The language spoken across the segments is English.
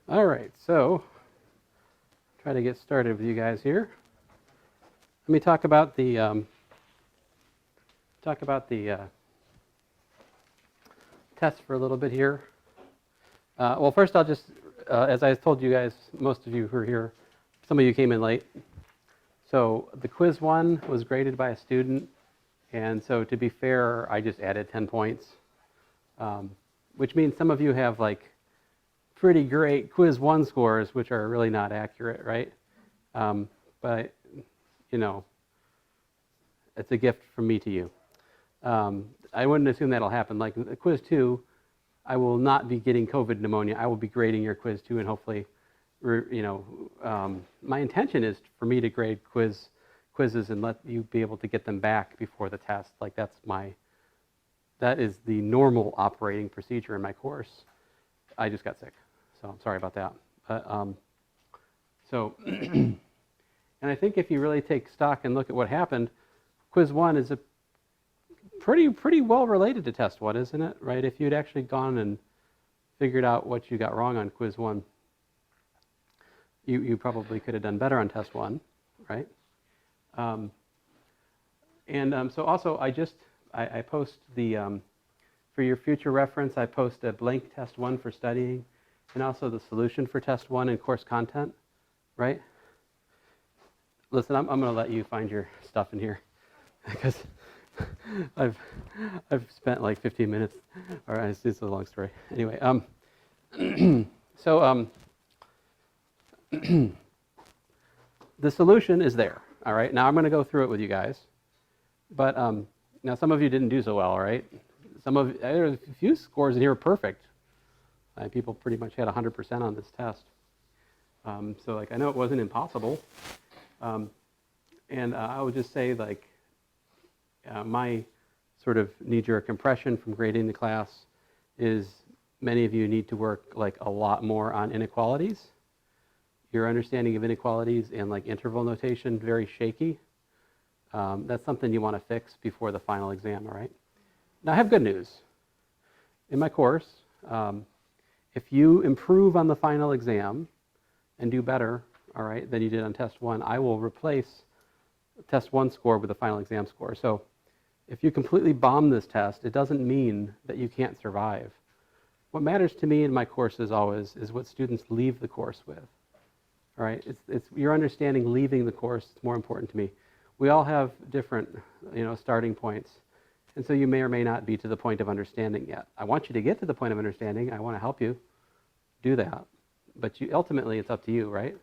All right, so try to get started with you guys here. Let me talk about the test for a little bit here. Well, first I'll just, as I told you guys, most of you who are here, some of you came in late. So the quiz 1 was graded by a student, and so to be fair, I just added 10 points, which means some of you have like pretty great quiz 1 scores, which are really not accurate, right? But, you know, it's a gift from me to you. I wouldn't assume that'll happen. Like quiz 2, I will not be getting COVID pneumonia. I will be grading your quiz 2, and hopefully, you know, my intention is for me to grade quizzes and let you be able to get them back before the test. Like that is the normal operating procedure in my course. I just got sick, so I'm sorry about that. But, and I think if you really take stock and look at what happened, quiz 1 is a pretty well related to test 1, isn't it? Right? If you'd actually gone and figured out what you got wrong on quiz 1, you probably could have done better on test 1, right? So also I post the for your future reference, I post a blank test 1 for studying, and also the solution for test 1 in course content, right? Listen, I'm going to let you find your stuff in here because I've spent like 15 minutes. All right, this is a long story. Anyway, the solution is there. All right, now I'm going to go through it with you guys. But now some of you didn't do so well, right? There are a few scores in here perfect. People pretty much had 100% on this test. So like I know it wasn't impossible. And I would just say like my sort of knee-jerk impression from grading the class is many of you need to work like a lot more on inequalities. Your understanding of inequalities and like interval notation, very shaky. That's something you want to fix before the final exam, all right? Now I have good news. In my course, if you improve on the final exam and do better, all right, than you did on test 1, I will replace test 1 score with the final exam score. So if you completely bomb this test, it doesn't mean that you can't survive. What matters to me in my courses always is what students leave the course with. All right, it's your understanding leaving the course is more important to me. We all have different, starting points, and so you may or may not be to the point of understanding yet. I want you to get to the point of understanding. I want to help you do that, but ultimately it's up to you, right?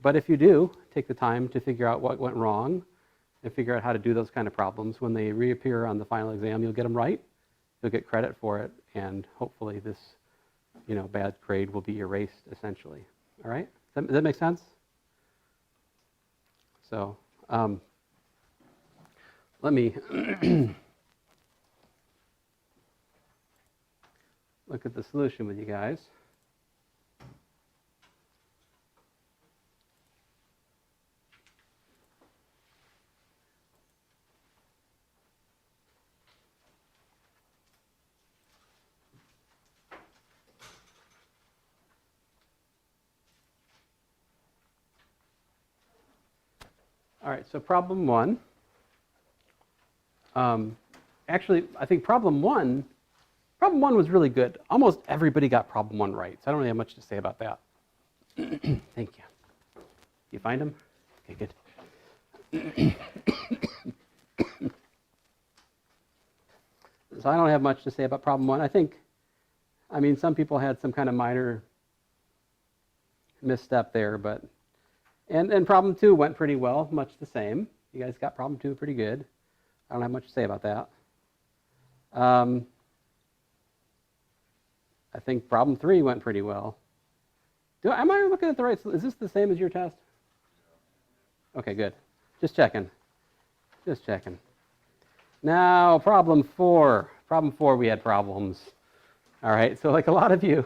But if you do take the time to figure out what went wrong and figure out how to do those kind of problems, when they reappear on the final exam, you'll get them right, you'll get credit for it, and hopefully this, bad grade will be erased essentially. All right? Does that make sense? So let me look at the solution with you guys. All right, so problem 1. Actually, I think problem one was really good. Almost everybody got problem 1 right, so I don't really have much to say about that. Thank you. You find them? Okay, good. So I don't have much to say about problem 1. I mean, some people had some kind of minor misstep there, but and problem 2 went pretty well, much the same. You guys got problem 2 pretty good. I don't have much to say about that. I think problem 3 went pretty well. Am I looking at the right? Is this the same as your test? Okay, good. Just checking. Now, problem 4. Problem 4, we had problems. All right, so like a lot of you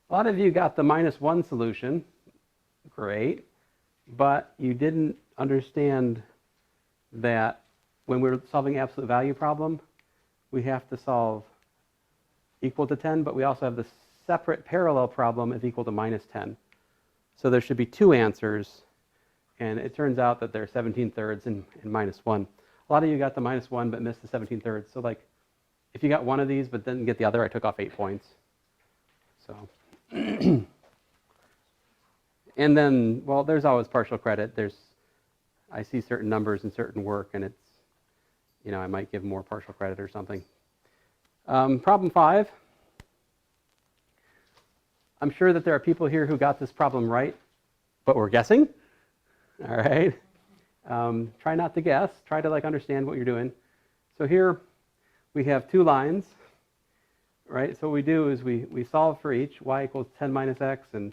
got the -1 solution. Great. But you didn't understand that when we're solving absolute value problem, we have to solve equal to 10, but we also have the separate parallel problem if equal to minus 10. So there should be two answers, and it turns out that they're 17/3 and minus 1. A lot of you got the minus 1 but missed the 17/3. So like, if you got one of these but didn't get the other, I took off 8 points. So, and then, well, there's always partial credit. I see certain numbers in certain work, and it's, I might give more partial credit or something. Problem 5. I'm sure that there are people here who got this problem right, but we're guessing. All right. Try not to guess. Try to understand what you're doing. So here we have two lines, right? So what we do is we solve for each. Y equals 10 minus x and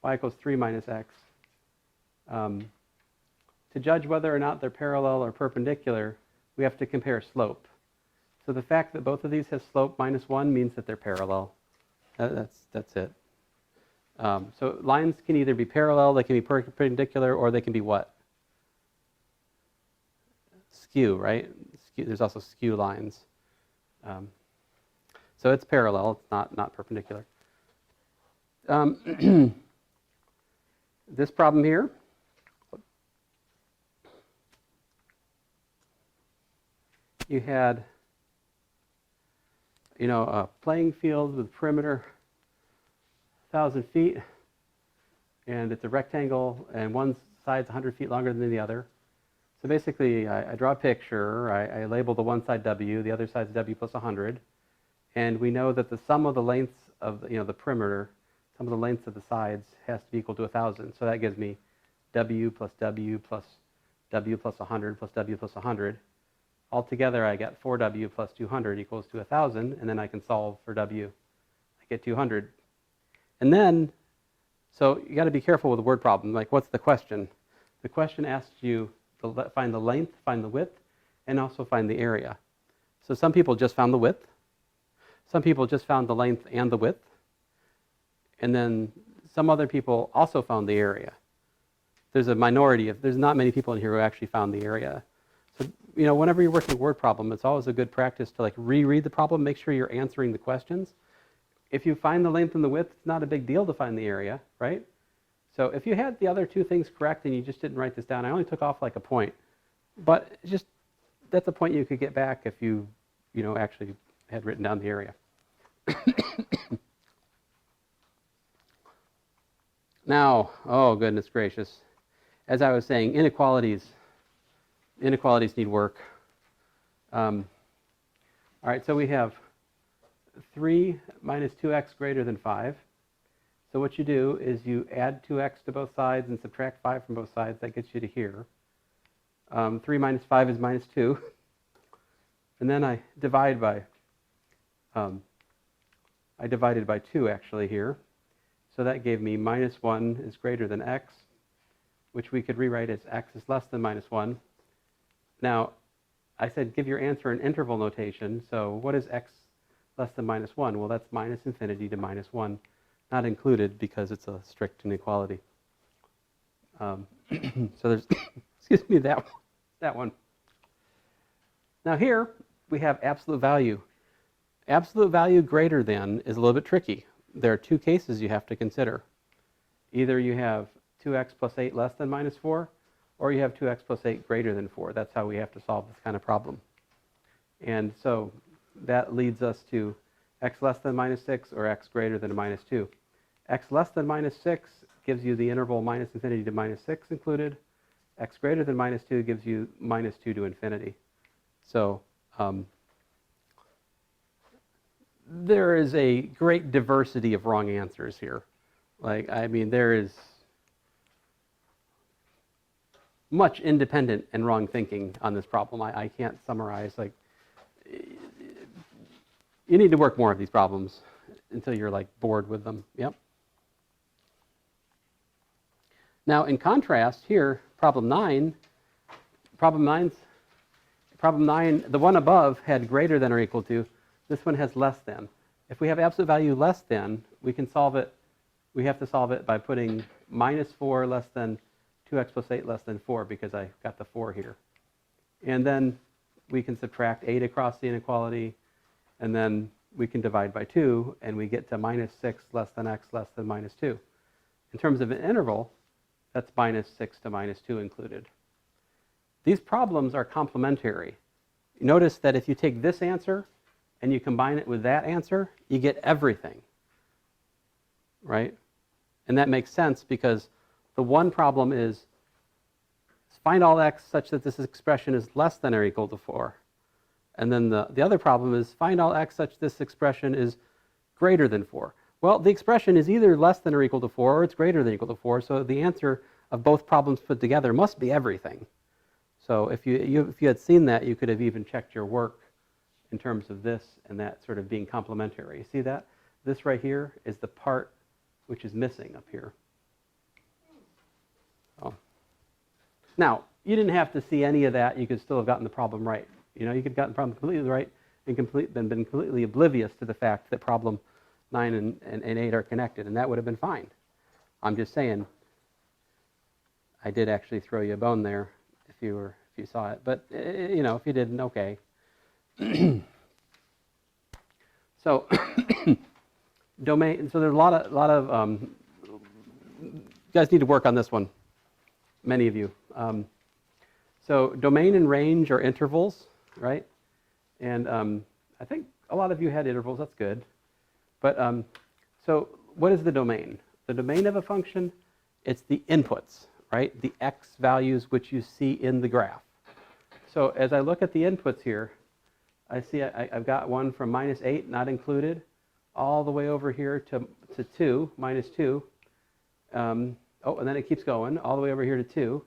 y equals 3 minus x. To judge whether or not they're parallel or perpendicular, we have to compare slope. So the fact that both of these have slope minus 1 means that they're parallel. That's it. So lines can either be parallel, they can be perpendicular, or they can be what? Skew, right? There's also skew lines. So it's parallel, it's not perpendicular. This problem here, you had a playing field with perimeter 1,000 feet, and it's a rectangle, and one side's 100 feet longer than the other. So basically, I draw a picture, I label the one side W, the other side's W plus 100, and we know that the sum of the lengths of the perimeter, sum of the lengths of the sides has to be equal to 1,000. So that gives me W plus W plus W plus 100 plus W plus 100. Altogether, I get 4W plus 200 equals to 1,000, and then I can solve for W. I get 200. And then, so you got to be careful with the word problem. Like, what's the question? The question asks you to find the length, find the width, and also find the area. So some people just found the width. Some people just found the length and the width. And then some other people also found the area. There's a minority there's not many people in here who actually found the area. So, whenever you're working a word problem, it's always a good practice to reread the problem, make sure you're answering the questions. If you find the length and the width, it's not a big deal to find the area, right? So if you had the other two things correct and you just didn't write this down, I only took off a point. But that's a point you could get back if you actually had written down the area. Now, oh goodness gracious. As I was saying, inequalities need work. All right, so we have 3 minus 2x greater than 5. So what you do is you add 2x to both sides and subtract 5 from both sides. That gets you to here. 3 minus 5 is minus 2. And then I divide by, I divided by 2 actually here. So that gave me minus 1 is greater than x, which we could rewrite as x is less than minus 1. Now, I said give your answer in interval notation. So what is x less than minus 1? Well, that's minus infinity to minus 1. Not included because it's a strict inequality. So there's, excuse me, that one. Now here, we have absolute value. Absolute value greater than is a little bit tricky. There are two cases you have to consider. Either you have 2x plus 8 less than minus 4, or you have 2x plus 8 greater than 4. That's how we have to solve this kind of problem. And so that leads us to x less than minus 6 or x greater than minus 2. X less than minus 6 gives you the interval minus infinity to minus 6 included. X greater than minus 2 gives you minus 2 to infinity. So there is a great diversity of wrong answers here. There is much independent and wrong thinking on this problem. I can't summarize. You need to work more of these problems until you're bored with them. Yep. Now, in contrast, here, problem 9, the one above had greater than or equal to. This one has less than. If we have absolute value less than, we can solve it. We have to solve it by putting minus 4 less than 2x plus 8 less than 4 because I got the 4 here. And then we can subtract 8 across the inequality. And then we can divide by 2, and we get to minus 6 less than x less than minus 2. In terms of an interval, that's minus 6 to minus 2 included. These problems are complementary. Notice that if you take this answer and you combine it with that answer, you get everything, right? And that makes sense because the one problem is find all x such that this expression is less than or equal to 4. And then the other problem is find all x such this expression is greater than 4. Well, the expression is either less than or equal to 4 or it's greater than or equal to 4, so the answer of both problems put together must be everything. So if you had seen that, you could have even checked your work in terms of this and that sort of being complementary. You see that? This right here is the part which is missing up here. Oh. Now, you didn't have to see any of that. You could still have gotten the problem right. You know, you could have gotten the problem completely right and been completely oblivious to the fact that problem 9 and 8 are connected, and that would have been fine. I'm just saying, I did actually throw you a bone there if you saw it, but you know, if you didn't, okay. So domain. So there's a lot of you guys need to work on this one. Many of you. So domain and range are intervals, right? And I think a lot of you had intervals. That's good. But so what is the domain? The domain of a function, it's the inputs, right? The x values which you see in the graph. So as I look at the inputs here, I see I've got one from minus 8, not included, all the way over here to 2, minus 2. And then it keeps going all the way over here to 2.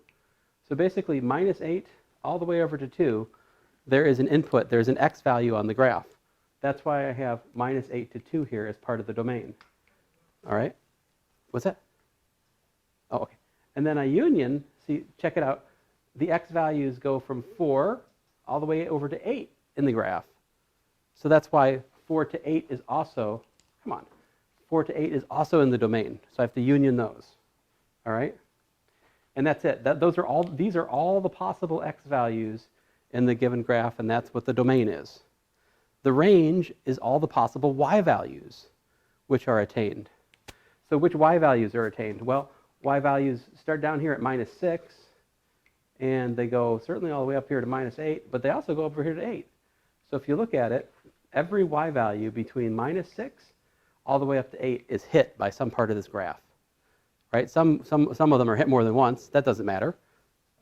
So basically minus 8 all the way over to 2, there is an input, there's an x value on the graph. That's why I have minus 8 to 2 here as part of the domain. All right? What's that? Oh, okay. And then a union, see, check it out. The x values go from 4 all the way over to 8 in the graph. So that's why 4 to 8 is also, 4 to 8 is also in the domain. So I have to union those. All right? And that's it. These are all the possible x values in the given graph, and that's what the domain is. The range is all the possible y values which are attained. So which y values are attained? Well, y values start down here at minus 6, and they go certainly all the way up here to minus 8, but they also go over here to 8. So if you look at it, every y value between minus 6 all the way up to 8 is hit by some part of this graph. Right? Some of them are hit more than once. That doesn't matter.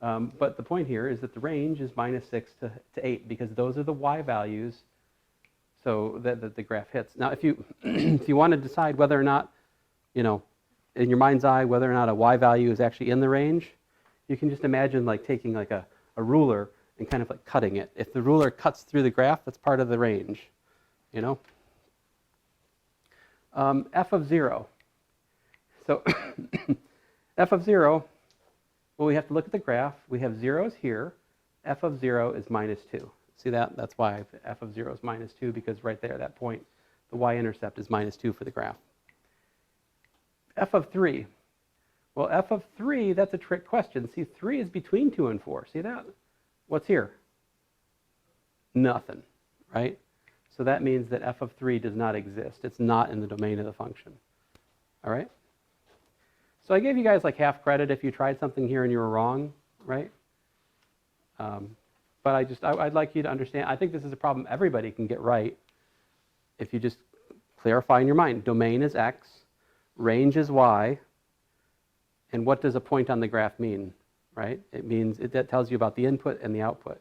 But the point here is that the range is minus 6 to 8 because those are the y values so that the graph hits. Now, if you if you want to decide whether or not, you know, in your mind's eye, whether or not a y value is actually in the range, you can just imagine like taking like a ruler and kind of like cutting it. If the ruler cuts through the graph, that's part of the range, you know. F of 0. So f of 0, well, we have to look at the graph. We have zeros here. F of 0 is minus 2. See that? That's why f of 0 is minus 2, because right there, that point, the y-intercept is minus 2 for the graph. F of 3. Well, f of 3, that's a trick question. See, 3 is between 2 and 4. See that? What's here? Nothing, right? So that means that f of 3 does not exist. It's not in the domain of the function. All right? So I gave you guys like half credit if you tried something here and you were wrong, right? But I'd like you to understand, I think this is a problem everybody can get right if you just clarify in your mind. Domain is x, range is y, and what does a point on the graph mean, right? It means, that tells you about the input and the output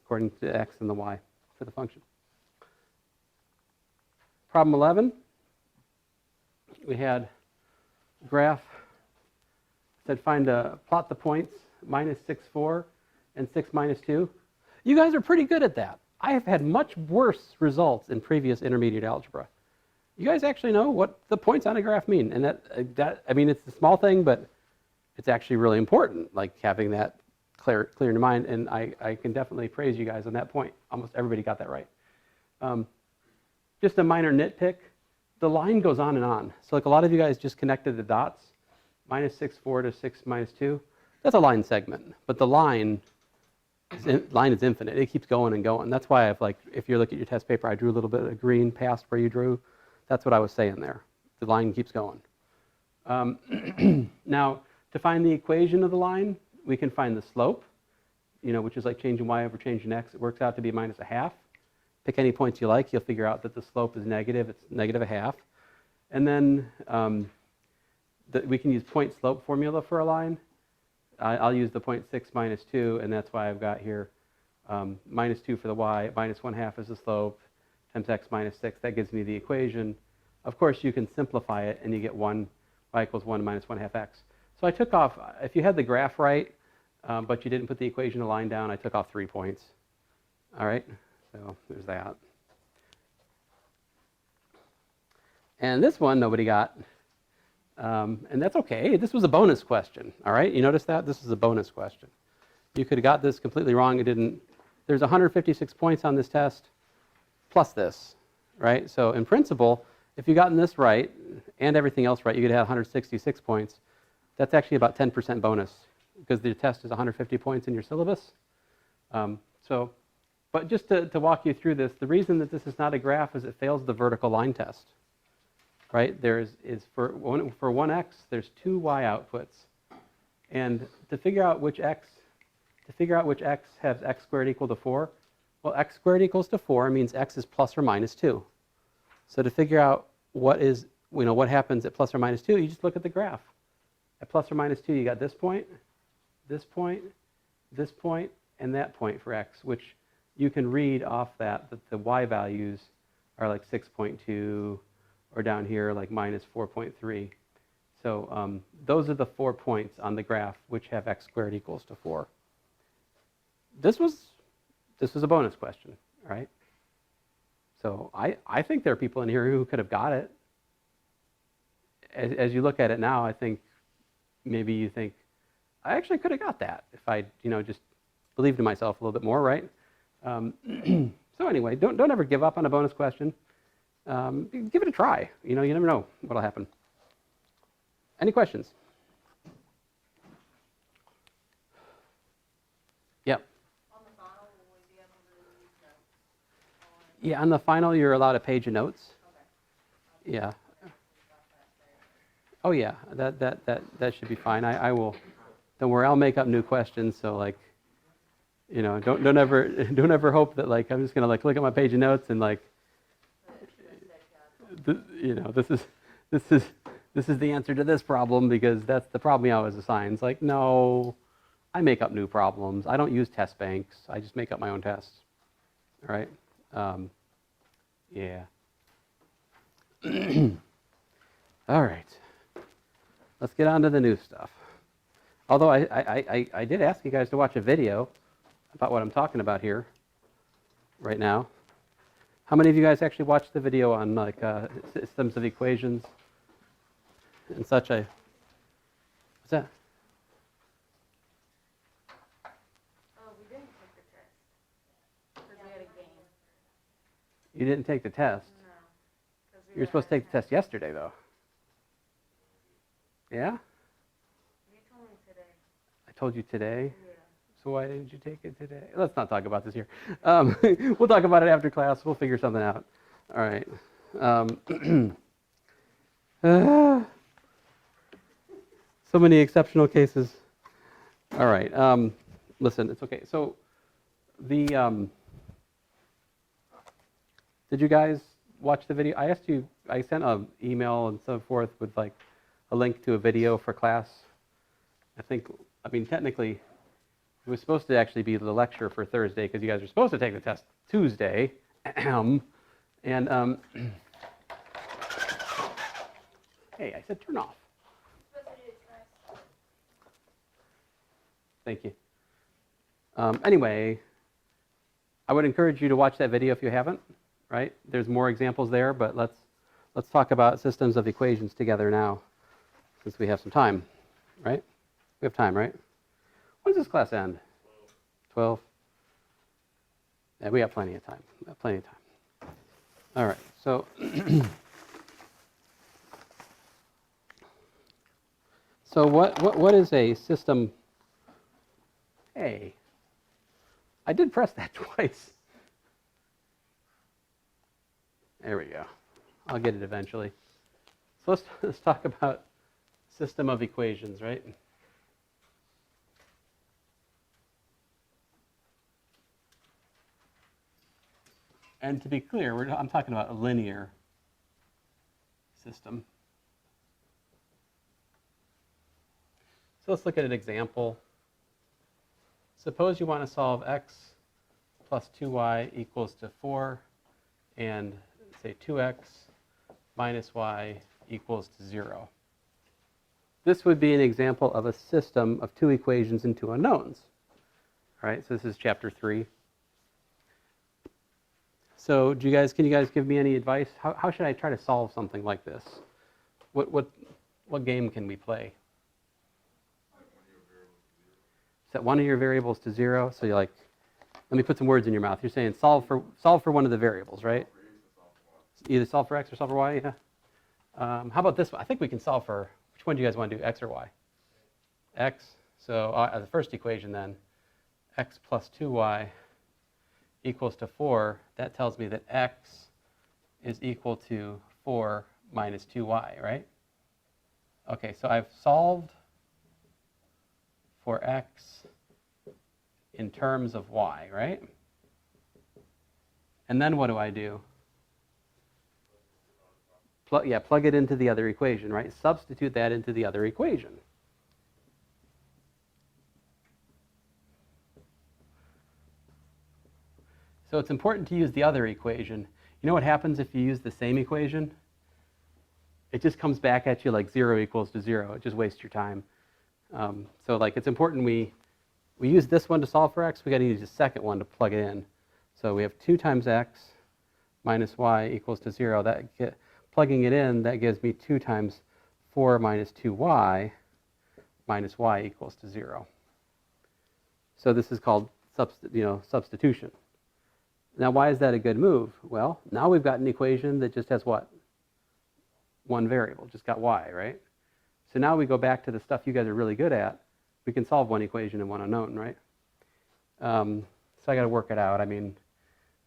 according to the x and the y for the function. Problem 11, we had graph, said plot the points, minus 6, 4, and 6, minus 2. You guys are pretty good at that. I have had much worse results in previous intermediate algebra. You guys actually know what the points on a graph mean. And that I mean, it's a small thing, but it's actually really important, like having that clear in your mind. And I can definitely praise you guys on that point. Almost everybody got that right. Just a minor nitpick. The line goes on and on. So like a lot of you guys just connected the dots. Minus 6, 4 to 6, minus 2. That's a line segment. But the line line is infinite. It keeps going and going. That's why if you look at your test paper, I drew a little bit of green past where you drew. That's what I was saying there. The line keeps going. Now, to find the equation of the line, we can find the slope, which is like changing y over changing x. It works out to be minus a half. Pick any points you like. You'll figure out that the slope is negative. It's negative a half. And then we can use point slope formula for a line. I'll use the 0.6 minus 2, and that's why I've got here minus 2 for the y, minus 1/2 is the slope, times x minus 6. That gives me the equation. Of course, you can simplify it, and you get y equals 1 minus 1/2 x. So I took off, if you had the graph right, but you didn't put the equation of line down, I took off 3 points. All right, so there's that. And this one, nobody got. And that's okay. This was a bonus question, all right? You notice that? This is a bonus question. You could have got this completely wrong. It didn't. There's 156 points on this test, plus this, right? So in principle, if you gotten this right and everything else right, you could have 166 points. That's actually about 10% bonus because the test is 150 points in your syllabus. But just to walk you through this, the reason that this is not a graph is it fails the vertical line test. Right, for 1x, there's 2 y outputs, and to figure out which x has x squared equal to 4, well, x squared equals to 4 means x is plus or minus 2. So to figure out what happens at plus or minus 2, you just look at the graph. At plus or minus 2, you got this point, this point, this point, and that point for x, which you can read off that the y values are like 6.2. Or down here like minus 4.3. So those are the 4 points on the graph which have x squared equals to 4. This was a bonus question, right? So I think there are people in here who could have got it. As you look at it now, I think maybe you think, I actually could have got that if I just believed in myself a little bit more, right? So anyway, don't ever give up on a bonus question. Give it a try. You never know what'll happen. Any questions? Yep. On the final, will we be able to use notes? Yeah, on the final, you're allowed a page of notes. Okay. Yeah. Oh yeah, that should be fine. I will. Don't worry, I'll make up new questions. So don't ever hope that I'm just gonna look at my page of notes and this is the answer to this problem because that's the problem you always assign. It's no, I make up new problems. I don't use test banks. I just make up my own tests. All right? Yeah. All right. Let's get on to the new stuff. Although I did ask you guys to watch a video about what I'm talking about here right now. How many of you guys actually watched the video on systems of equations and such? What's that? Oh, we didn't take the test because we had a game. You didn't take the test? No. You were supposed to take the test yesterday, though. Yeah? You told me today. I told you today? Yeah. So why didn't you take it today? Let's not talk about this here. We'll talk about it after class. We'll figure something out. All right. So many exceptional cases. All right. Listen, it's okay. So did you guys watch the video? I asked you, I sent an email and so forth with a link to a video for class. Technically, it was supposed to actually be the lecture for Thursday because you guys are supposed to take the test Tuesday. And hey, I said turn off. Thank you. Anyway, I would encourage you to watch that video if you haven't. Right? There's more examples there, but let's talk about systems of equations together now, since we have some time. Right? We have time, right? When does this class end? 12? Yeah, we got plenty of time. All right, so so what is a system? Hey, I did press that twice. There we go. I'll get it eventually. So let's talk about system of equations, right? And to be clear, I'm talking about a linear system. So let's look at an example. Suppose you want to solve x plus 2y equals to 4 and say 2x minus y equals to 0. This would be an example of a system of two equations and two unknowns. All right, so this is chapter 3. So can you guys give me any advice? How should I try to solve something like this? What game can we play? Set one of your variables to 0. So you're like, let me put some words in your mouth. You're saying solve for one of the variables, right? Either solve for x or solve for y. Yeah. How about this one? I think we can solve for, which one do you guys want to do, x or y? X. So as the first equation then, x plus 2y equals to 4. That tells me that x is equal to 4 minus 2y, right? Okay, so I've solved for x in terms of y, right? And then what do I do? Plug it into the other equation, right? Substitute that into the other equation. So it's important to use the other equation. You know what happens if you use the same equation? It just comes back at you like 0 equals to 0. It just wastes your time. So like it's important we use this one to solve for x. We got to use the second one to plug it in. So we have 2 times x minus y equals to 0. Plugging it in, that gives me 2 times 4 minus 2y minus y equals to 0. So this is called substitution. Now, why is that a good move? Well, now we've got an equation that just has what? One variable, just got y, right? So now we go back to the stuff you guys are really good at. We can solve one equation and one unknown, right? So I got to work it out. I mean,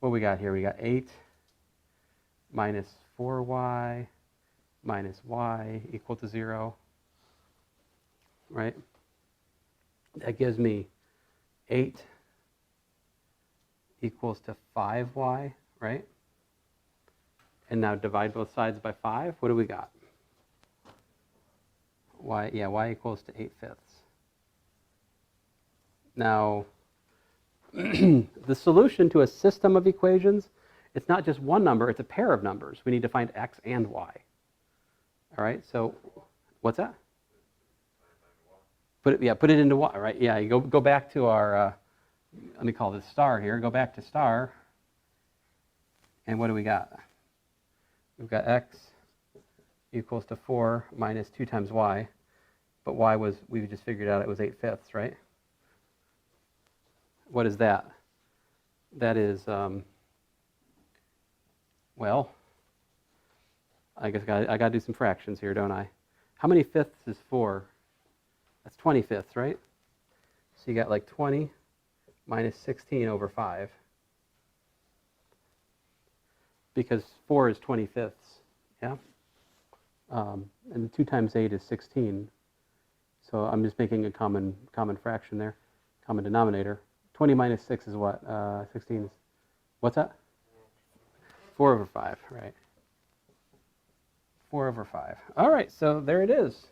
what we got here? We got 8 minus 4y minus y equal to 0, right? That gives me 8 equals to 5y, right? And now divide both sides by 5. What do we got? Y equals to 8/5. Now, the solution to a system of equations, it's not just one number, it's a pair of numbers. We need to find x and y. All right, so what's that? Put it into y, right? Yeah, you go back to our, let me call this star here. Go back to star. And what do we got? We've got x equals to 4 minus 2 times y. But y was, we just figured out it was 8/5, right? What is that? That is, well, I guess I got to do some fractions here, don't I? How many fifths is 4? That's 20/5, right? So you got like 20 minus 16 over 5. Because 4 is 20/5, yeah? And 2 times 8 is 16. So I'm just making a common fraction there, common denominator. 20 minus 6 is what? 16 is, what's that? 4 over 5, right? 4 over 5. All right, so there it is.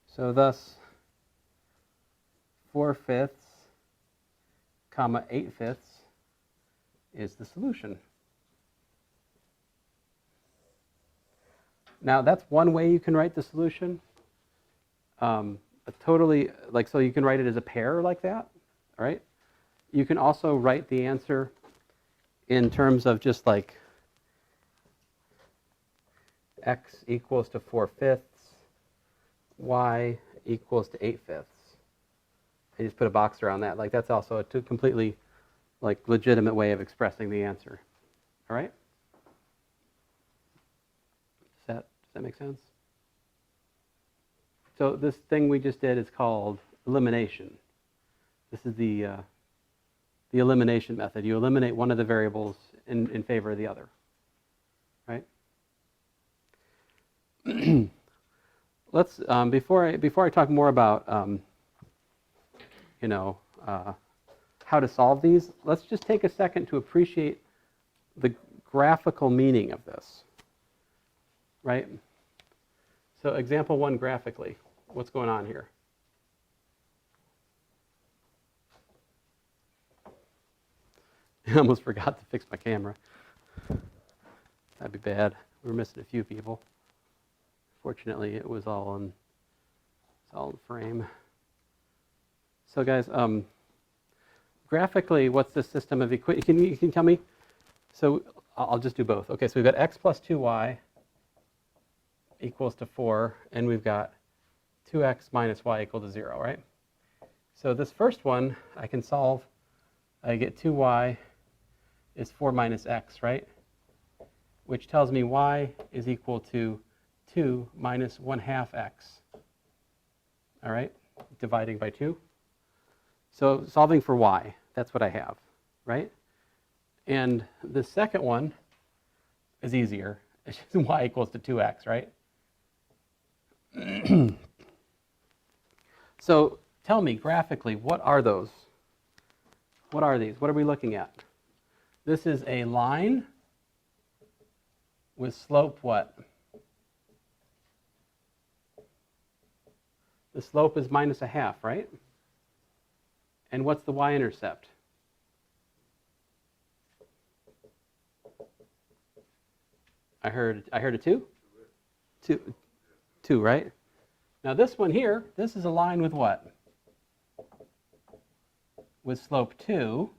So thus, 4/5, 8/5 is the solution. Now, that's one way you can write the solution. So you can write it as a pair like that, all right? You can also write the answer in terms of just like x equals to 4/5, y equals to 8/5. I just put a box around that. Like that's also a completely like legitimate way of expressing the answer. All right? Does that make sense? So this thing we just did is called elimination. This is the the elimination method. You eliminate one of the variables in favor of the other, right? Let's before I talk more about how to solve these, let's just take a second to appreciate the graphical meaning of this, right? So example 1 graphically, what's going on here? I almost forgot to fix my camera. That'd be bad. We're missing a few people. Fortunately, it was all in frame. So guys, graphically, what's the system of equations? You can tell me? So I'll just do both. Okay, so we've got x plus 2y equals to 4, and we've got 2x minus y equal to 0, right? So this first one, I can solve. I get 2y is 4 minus x, right? Which tells me y is equal to 2 minus 1/2 x. All right, dividing by 2. So solving for y, that's what I have, right? And the second one is easier. It's just y equals to 2x, right? So tell me graphically, what are those? What are these? What are we looking at? This is a line with slope what? The slope is minus 1/2, right? And what's the y-intercept? I heard a 2? 2, right? Now this one here, this is a line with what? With slope 2.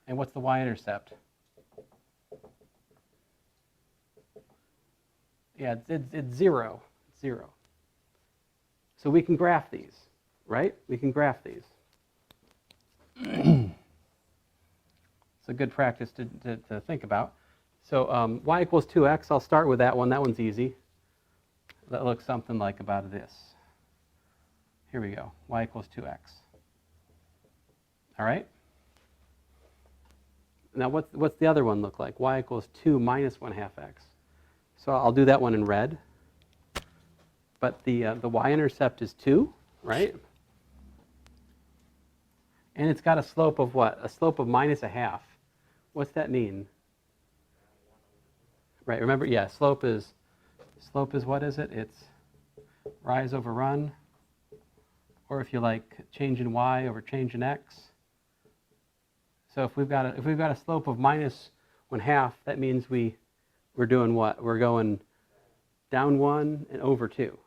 And what's the y-intercept? Yeah, it's 0. 0. So we can graph these, right? We can graph these. It's a good practice to think about. So y equals 2x, I'll start with that one. That one's easy. That looks something like about this. Here we go, y equals 2x. All right? Now what's the other one look like? Y equals 2 minus 1/2 x. So I'll do that one in red. But the y-intercept is 2, right? And it's got a slope of what? A slope of minus 1/2. What's that mean? Right, remember, yeah, slope is what is it? It's rise over run, or if you like, change in y over change in x. So if we've got a slope of minus 1/2, that means we're doing what? We're going down 1 and over 2.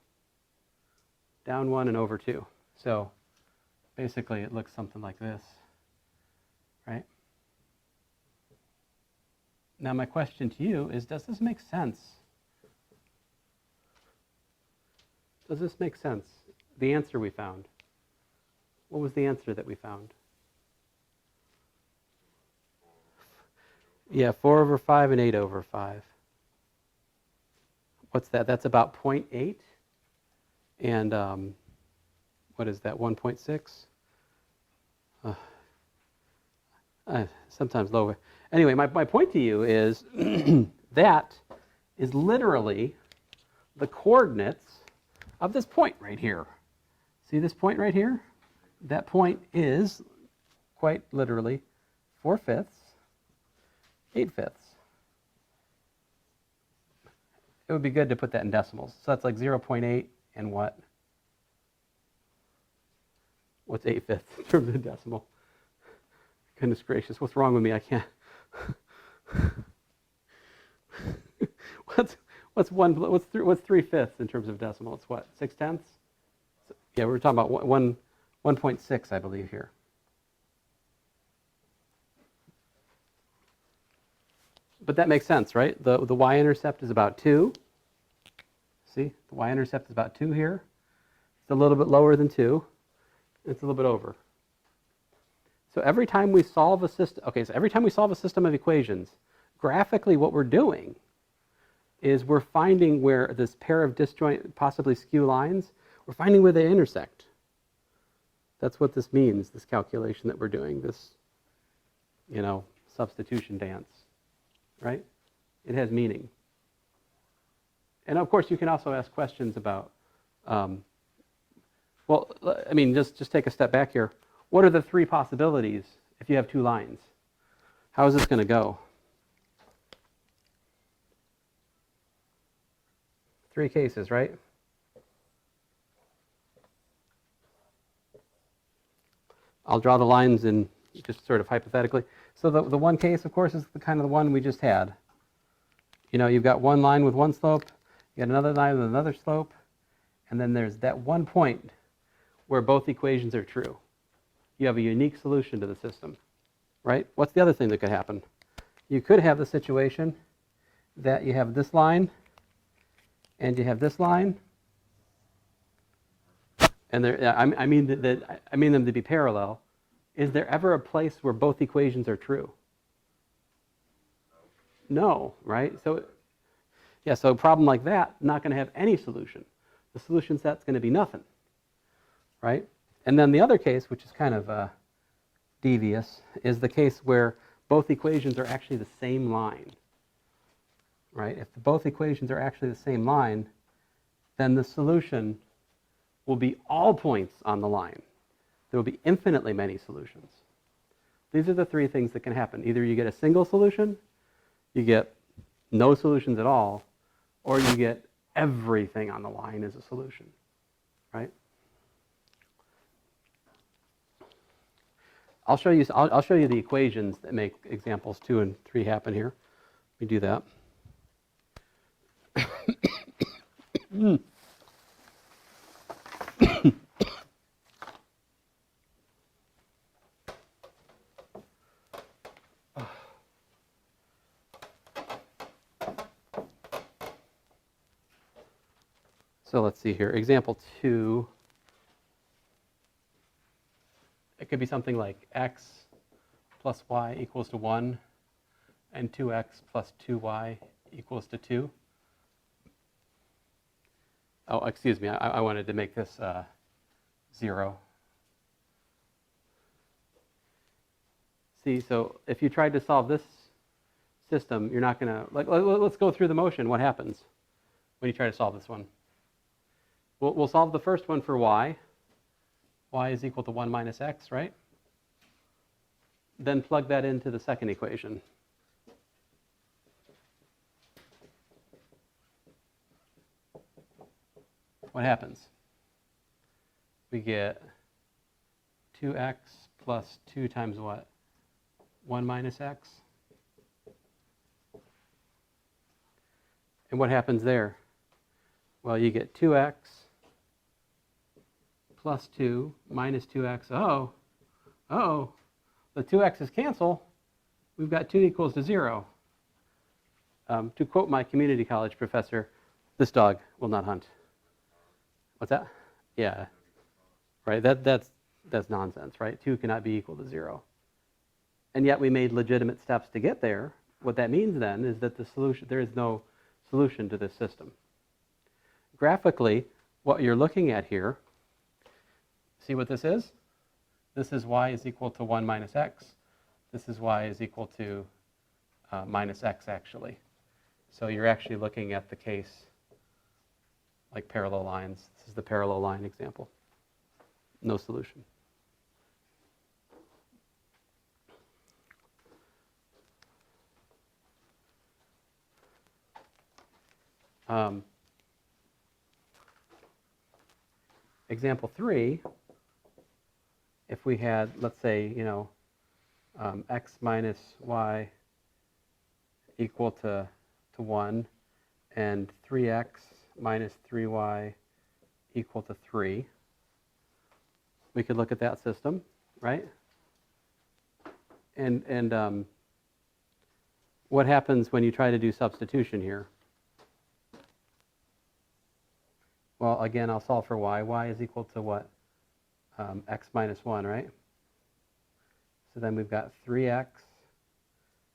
Down 1 and over 2. So basically it looks something like this, right? Now my question to you is, does this make sense? Does this make sense? The answer we found. What was the answer that we found? Yeah, 4 over 5 and 8 over 5. What's that? That's about 0.8. And what is that, 1.6? Sometimes lower. Anyway, my point to you is that is literally the coordinates of this point right here. See this point right here? That point is quite literally 4/5, 8/5. It would be good to put that in decimals. So that's like 0.8 and what? What's 8/5 in terms of decimal? Goodness gracious, what's wrong with me? I can't. What's 3/5 in terms of decimal? It's what? 6/10? Yeah, we're talking about 1.6, I believe here. But that makes sense, right? The y-intercept is about 2. See, the y-intercept is about 2 here. It's a little bit lower than 2. It's a little bit over. So every time we solve a system, every time we solve a system of equations, graphically what we're doing is we're finding where this pair of disjoint, possibly skew lines, we're finding where they intersect. That's what this means, this calculation that we're doing, this, substitution dance, right? It has meaning. And of course, you can also ask questions about, just take a step back here. What are the three possibilities if you have two lines? How is this going to go? Three cases, right? I'll draw the lines in just sort of hypothetically. So the one case, of course, is the kind of the one we just had. You've got one line with one slope, you got another line with another slope, and then there's that one point where both equations are true. You have a unique solution to the system, right? What's the other thing that could happen? You could have the situation that you have this line and you have this line, and I mean them to be parallel. Is there ever a place where both equations are true? No, right? So a problem like that, not going to have any solution. The solution set's going to be nothing, right? And then the other case, which is kind of devious, is the case where both equations are actually the same line, right? If both equations are actually the same line, then the solution will be all points on the line. There will be infinitely many solutions. These are the three things that can happen. Either you get a single solution, you get no solutions at all, or you get everything on the line as a solution, right? I'll show you the equations that make examples 2 and 3 happen here. Let me do that. So let's see here. Example 2. It could be something like x plus y equals to 1 and 2x plus 2y equals to 2. Oh, excuse me. I wanted to make this 0. See, so if you tried to solve this system, you're not going to... let's go through the motion. What happens when you try to solve this one? We'll solve the first one for y. Y is equal to 1 minus x, right? Then plug that into the second equation. What happens? We get 2x plus 2 times what? 1 minus x. And what happens there? Well, you get 2x plus 2 minus 2x. Oh, the 2x's cancel. We've got 2 equals to 0. To quote my community college professor, this dog will not hunt. What's that? Yeah, right. That's nonsense, right? 2 cannot be equal to 0. And yet we made legitimate steps to get there. What that means then is that there is no solution to this system. Graphically, what you're looking at here, see what this is? This is y is equal to 1 minus x. This is y is equal to minus x, actually. So you're actually looking at the case like parallel lines. This is the parallel line example. No solution. Example 3, if we had, let's say, x minus y equal to 1 and 3x minus 3y equal to 3, we could look at that system, right? And what happens when you try to do substitution here? Well, again, I'll solve for y. Y is equal to what? X minus 1, right? So then we've got 3x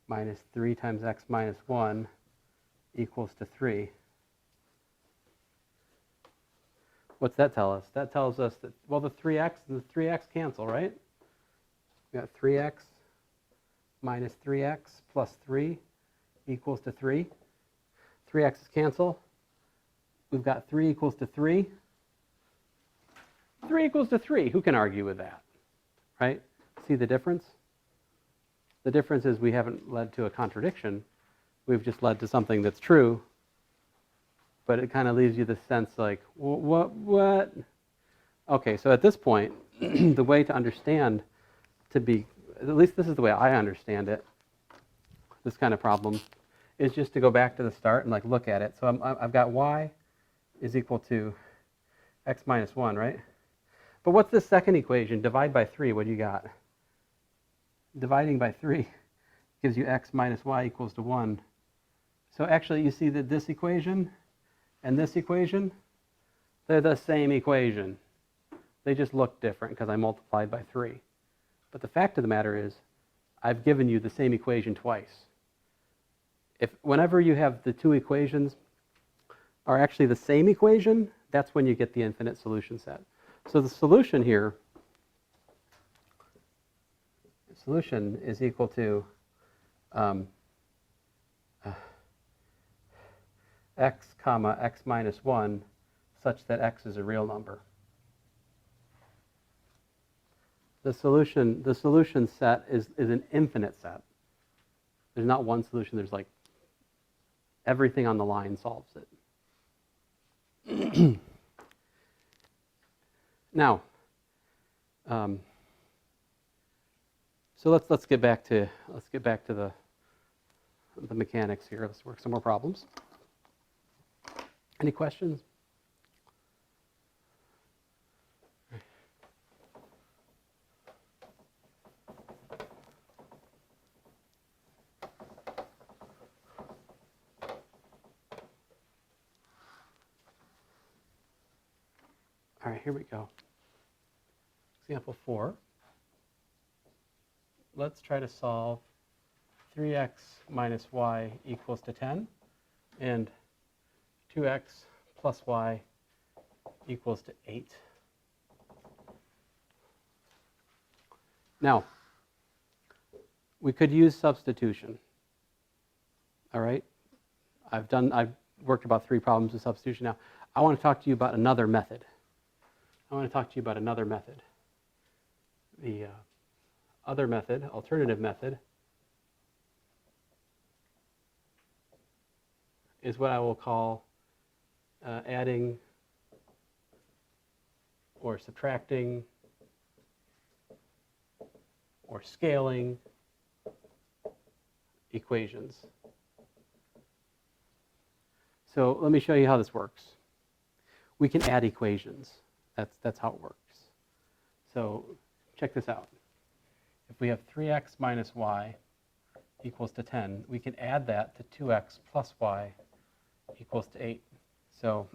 minus 3 times x minus 1 equals to 3. What's that tell us? That tells us that, well, the 3x and the 3x cancel, right? We got 3x minus 3x plus 3 equals to 3. 3x's cancel. We've got 3 equals to 3. 3 equals to 3. Who can argue with that? Right? See the difference? The difference is we haven't led to a contradiction. We've just led to something that's true. But it kind of leaves you the sense like, what? Okay, so at this point, the way to understand, at least this is the way I understand it, this kind of problem, is just to go back to the start and like look at it. So I've got y is equal to x minus 1, right? But what's this second equation? Divide by 3, what do you got? Dividing by 3 gives you x minus y equals to 1. So actually you see that this equation and this equation, they're the same equation. They just look different because I multiplied by 3. But the fact of the matter is, I've given you the same equation twice. Whenever you have the two equations are actually the same equation, that's when you get the infinite solution set. So the solution here, is equal to x comma x minus 1 such that x is a real number. The solution set is an infinite set. There's not one solution, there's like everything on the line solves it. Now, so let's get back to the mechanics here. Let's work some more problems. Any questions? All right, here we go. Example 4. Let's try to solve 3x minus y equals to 10 and 2x plus y equals to 8. Now, we could use substitution. All right? I've worked about 3 problems with substitution now. I want to talk to you about another method. The other method, alternative method, is what I will call adding or subtracting or scaling equations. So let me show you how this works. We can add equations. That's how it works. So check this out. If we have 3x minus y equals to 10, we can add that to 2x plus y equals to 8. So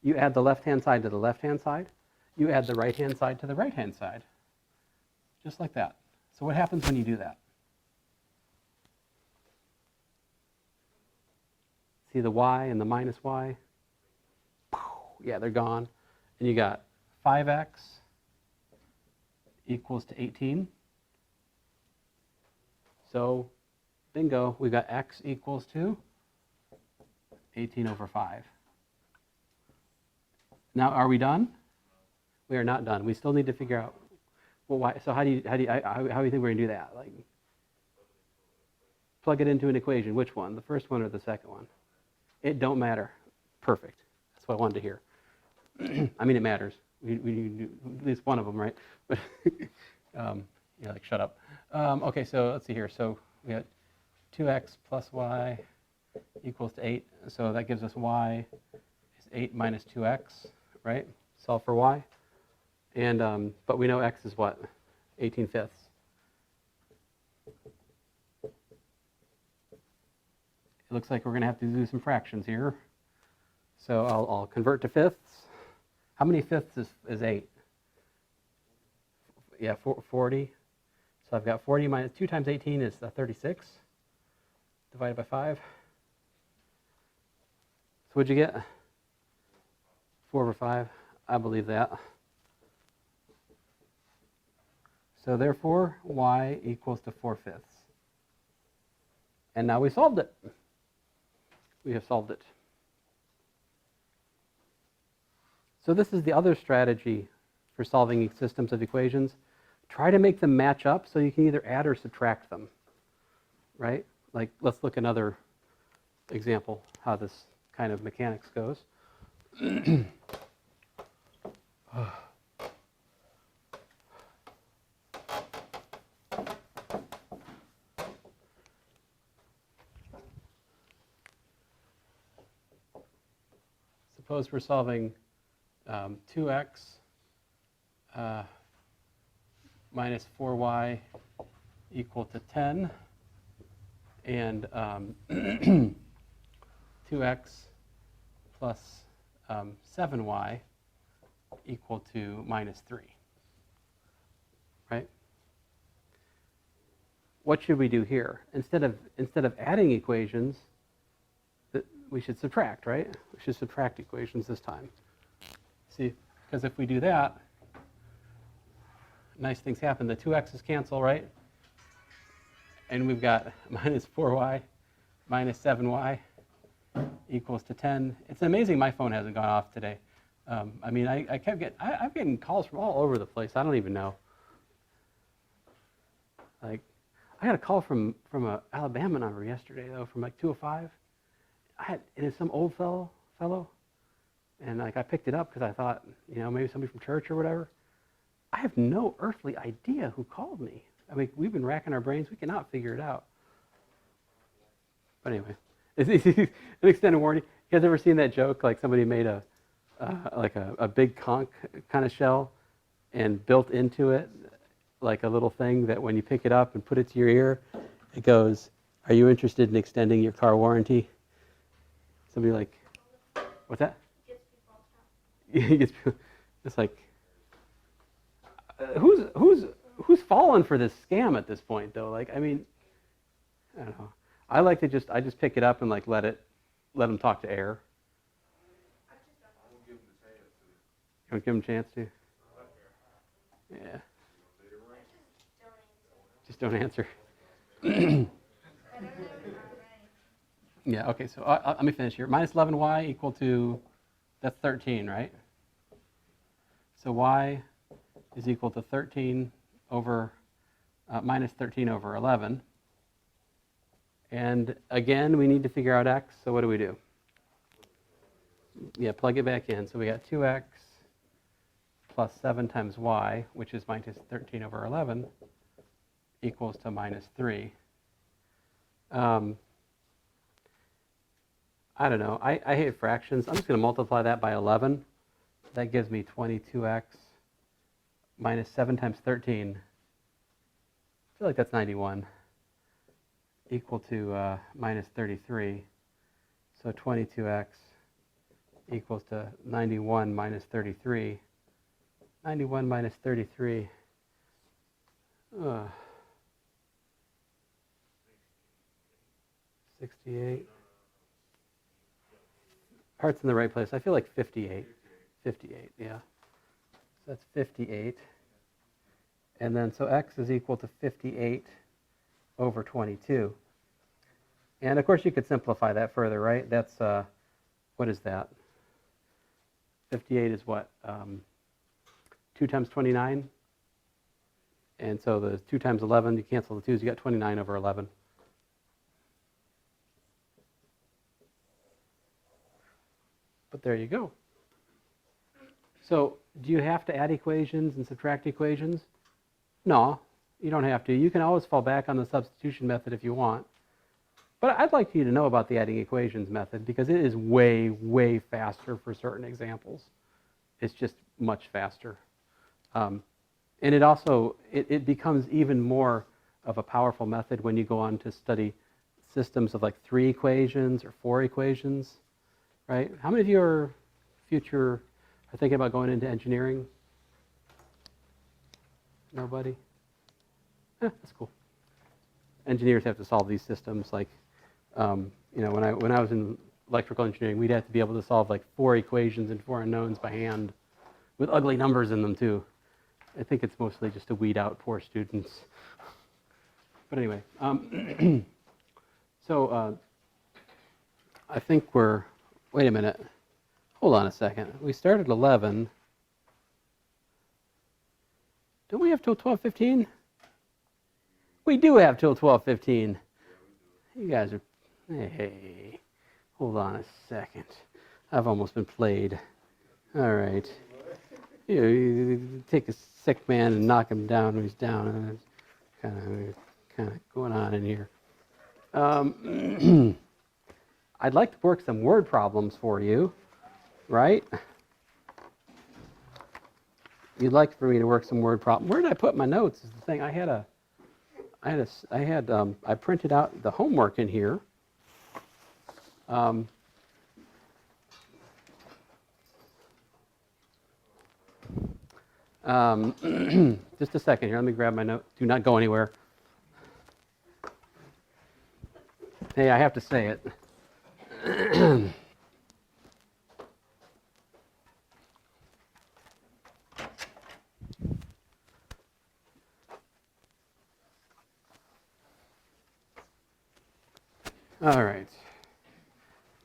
you add the left-hand side to the left-hand side. You add the right-hand side to the right-hand side. Just like that. So what happens when you do that? See the y and the minus y? Yeah, they're gone. And you got 5x equals to 18. So, bingo, we got x equals to 18 over 5. Now, are we done? We are not done. We still need to figure out, well, why. So how do you think we're going to do that? Like, plug it into an equation. Which one? The first one or the second one? It don't matter. Perfect. That's what I wanted to hear. I mean, it matters. We do at least one of them, right? But you're like, shut up. Okay, so let's see here. So we got 2x plus y equals to 8. So that gives us y is 8 minus 2x, right? Solve for y. And but we know x is what? 18/5. It looks like we're going to have to do some fractions here. So I'll convert to fifths. How many fifths is 8? Yeah, 40. So I've got 40 minus 2 times 18 is 36, divided by 5. So what'd you get? 4/5. I believe that. So therefore, y equals to 4/5. And now we solved it. We have solved it. So this is the other strategy for solving systems of equations. Try to make them match up so you can either add or subtract them, right? Like, let's look at another example, how this kind of mechanics goes. Suppose we're solving 2x minus 4y equal to 10, and 2x plus 7y equal to minus 3, right? What should we do here? Instead of adding equations, we should subtract, right? We should subtract equations this time. See, because if we do that, nice things happen. The 2x's cancel, right? And we've got minus 4y minus 7y equals to 10. It's amazing my phone hasn't gone off today. I mean, I kept getting, I'm getting calls from all over the place. I don't even know. Like, I got a call from a Alabama number yesterday, though, from like 205. And it's some old fellow, and like I picked it up because I thought, maybe somebody from church or whatever. I have no earthly idea who called me. I mean, we've been racking our brains. We cannot figure it out. But anyway, it's an extended warranty. You guys ever seen that joke? Like somebody made a big conch kind of shell and built into it like a little thing that when you pick it up and put it to your ear, it goes, "Are you interested in extending your car warranty?" Somebody like, what's that? It's like, who's fallen for this scam at this point, though? Like, I mean, I don't know. I like to I just pick it up and like let them talk to air. You don't give them a chance to? Yeah. Just don't answer. Yeah, okay, so let me finish here. Minus 11y equal to, that's 13, right? So y is equal to 13 over, minus 13 over 11. And again, we need to figure out x, so what do? Yeah, plug it back in. So we got 2x plus 7 times y, which is minus 13 over 11, equals to minus 3. I don't know. I hate fractions. I'm just going to multiply that by 11. That gives me 22x minus 7 times 13. I feel like that's 91. Equal to minus 33. So 22x equals to 91 minus 33. 91 minus 33. 68. Heart's in the right place. I feel like 58. 58, yeah. So that's 58. And then, so x is equal to 58 over 22. And of course, you could simplify that further, right? That's, what is that? 58 is what? 2 times 29? And so the 2 times 11, you cancel the 2's, you got 29 over 11. But there you go. So do you have to add equations and subtract equations? No, you don't have to. You can always fall back on the substitution method if you want. But I'd like you to know about the adding equations method because it is way, way faster for certain examples. It's just much faster. And it also, it becomes even more of a powerful method when you go on to study systems of like 3 equations or 4 equations. Right? How many of you are thinking about going into engineering? Nobody? That's cool. Engineers have to solve these systems. Like, when I was in electrical engineering, we'd have to be able to solve like 4 equations and 4 unknowns by hand with ugly numbers in them too. I think it's mostly just to weed out poor students. But anyway, so I think wait a minute. Hold on a second. We started at 11. Don't we have till 12:15? We do have till 12:15. You guys are, hey, hold on a second. I've almost been played. All right. You take a sick man and knock him down when he's down. And it's kind of going on in here. I'd like to work some word problems for you, right? You'd like for me to work some word problems. Where did I put my notes is the thing. I printed out the homework in here. Just a second here. Let me grab my note. Do not go anywhere. Hey, I have to say it. All right.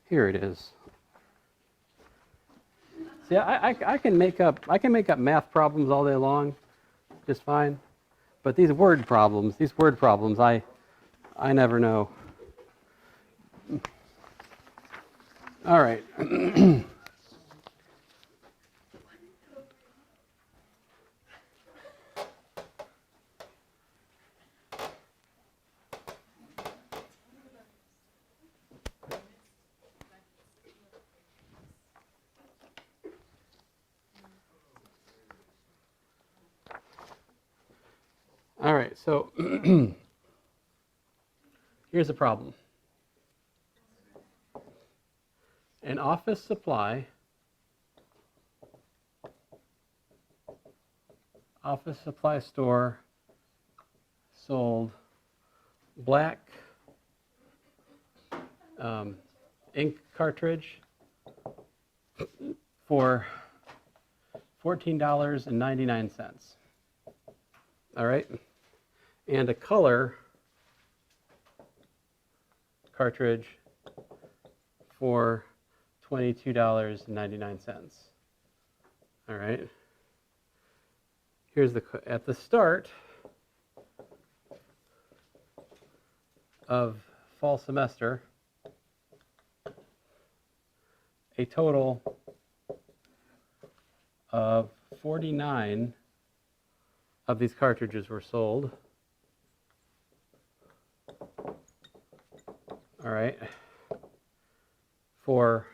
Here it is. See, I can make up math problems all day long, just fine. But these word problems, I never know. All right. All right, so here's the problem. An office supply store sold black ink cartridge for $14.99. All right, and a color cartridge for $22.99. All right. Here's at the start of fall semester, a total of 49 of these cartridges were sold. All right. For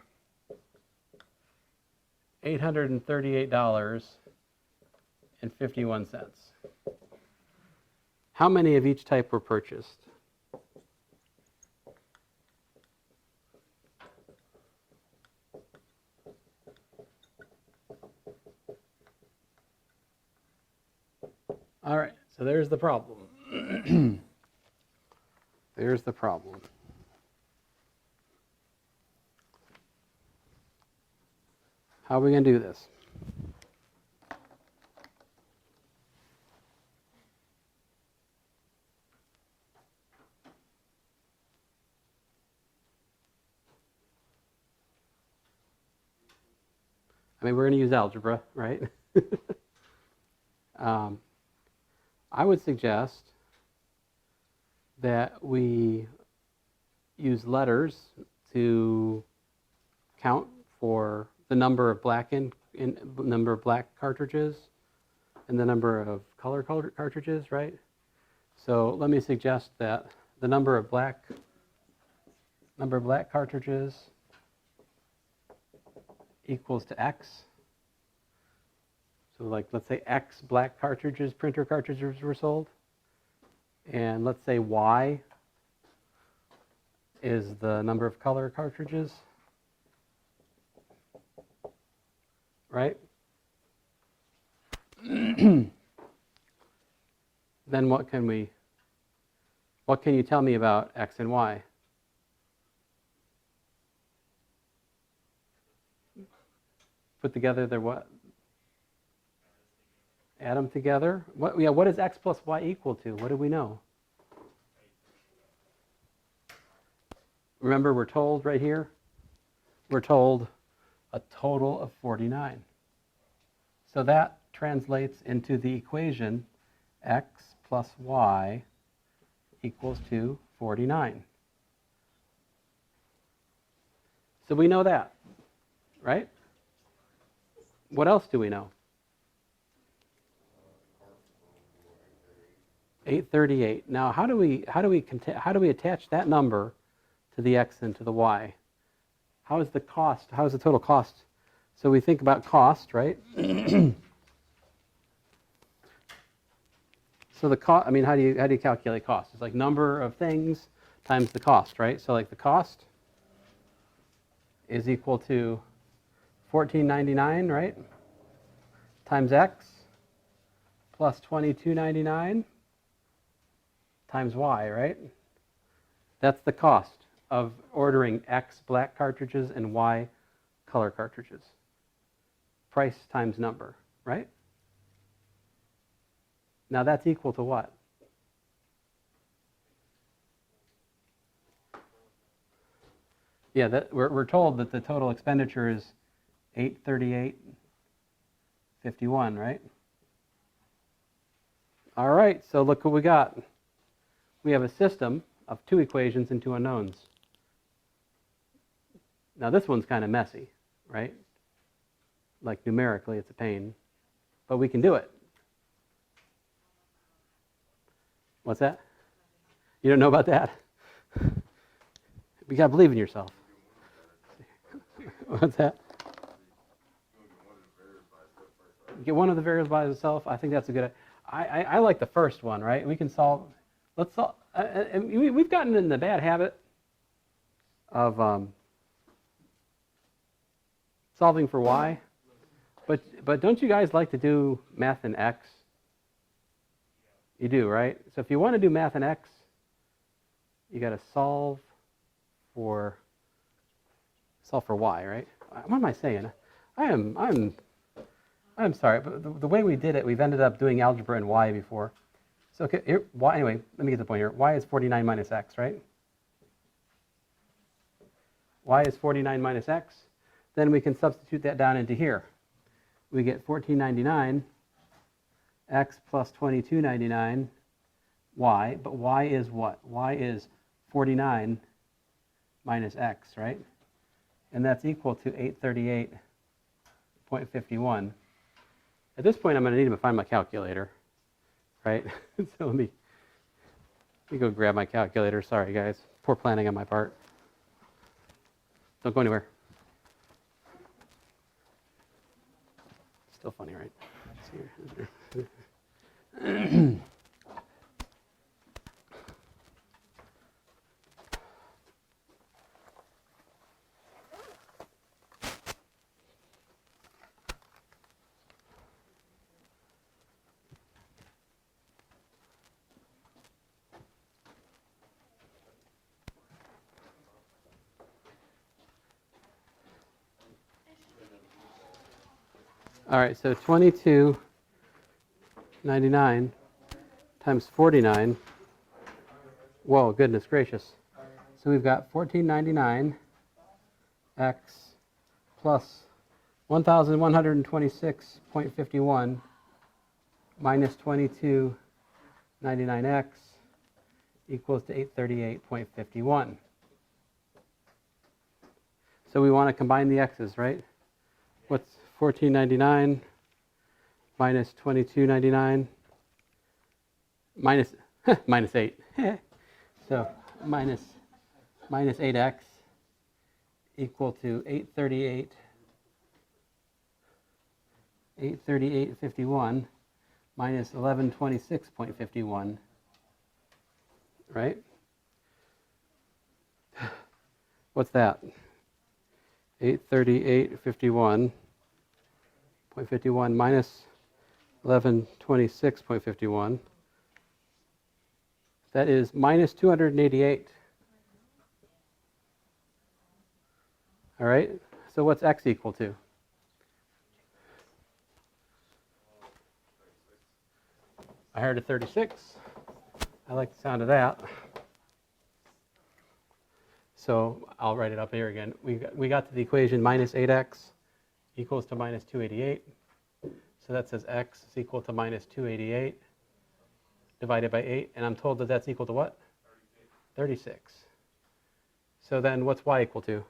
$838.51. How many of each type were purchased? All right, so there's the problem. There's the problem. How are we going to do this? I mean, we're going to use algebra, right? I would suggest that we use letters to count for the number of black number of black cartridges and the number of color cartridges, right? So let me suggest that the number of black cartridges equals to X. So like, let's say X black cartridges, printer cartridges were sold. And let's say Y is the number of color cartridges. Right? Then what can you tell me about X and Y? put together their what? Add them together. What is x plus y equal to? What do we know? Remember, we're told right here, we're told a total of 49. So that translates into the equation x plus y equals to 49. So we know that, right? What else do we know? 838. Now, how do we attach that number to the x and to the y? How is the cost? How is the total cost? So we think about cost, right? So the cost. I mean, how do you calculate cost? It's like number of things times the cost, right? So like the cost is equal to $14.99, right? Times x plus $22.99 times y, right? That's the cost of ordering X black cartridges and Y color cartridges. Price times number, right? Now that's equal to what? Yeah, we're told that the total expenditure is $838.51, right? All right, so look what we got. We have a system of two equations and two unknowns. Now this one's kind of messy, right? Like numerically, it's a pain, but we can do it. What's that? You don't know about that? You got to believe in yourself. What's that? Get one of the variables by itself. I think that's a good. I like the first one, right? We can solve. Let's solve. We've gotten in the bad habit of solving for y, but don't you guys like to do math in x? You do, right? So if you want to do math in x, you got to solve for y, right? What am I saying? I'm sorry, but the way we did it, we've ended up doing algebra in y before. So okay, here, y, anyway, let me get the point here. Y is 49 minus x, right? Y is 49 minus x. Then we can substitute that down into here. We get 1499 x plus 2299 y, but y is what? Y is 49 minus x, right? And that's equal to 838.51. At this point, I'm going to need to find my calculator, right? So let me go grab my calculator. Sorry, guys. Poor planning on my part. Don't go anywhere. Still funny, right? All right, so 22.99 times 49. Whoa, goodness gracious. So we've got 14.99 x plus 1,126.51 minus 22.99x equals to 838.51. So we want to combine the x's, right? What's 14.99 minus 22.99 minus 8. So minus 8x equal to 838.51 minus 1126.51, right? What's that? 838.51 minus 1126.51. That is minus 288. All right, so what's x equal to? I heard a 36. I like the sound of that. So I'll write it up here again. We got to the equation minus 8x equals to minus 288. So that says x is equal to minus 288 divided by 8. And I'm told that that's equal to what? 36. So then what's y equal to?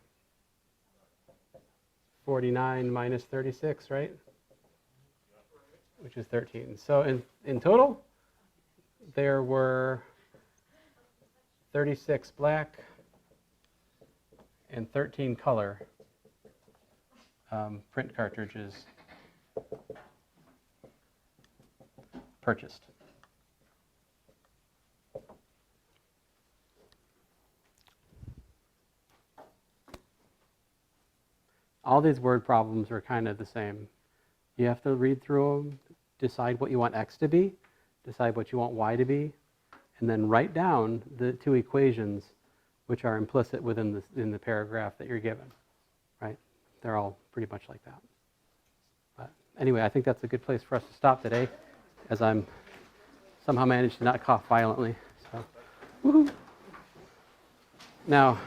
49 minus 36, right? Which is 13. So in total, there were 36 black and 13 color print cartridges purchased. All these word problems are kind of the same. You have to read through them, decide what you want x to be, decide what you want y to be, and then write down the two equations which are implicit within the paragraph that you're given, right? They're all pretty much like that. But anyway, I think that's a good place for us to stop today, as I'm somehow managed to not cough violently. So, woohoo! Now,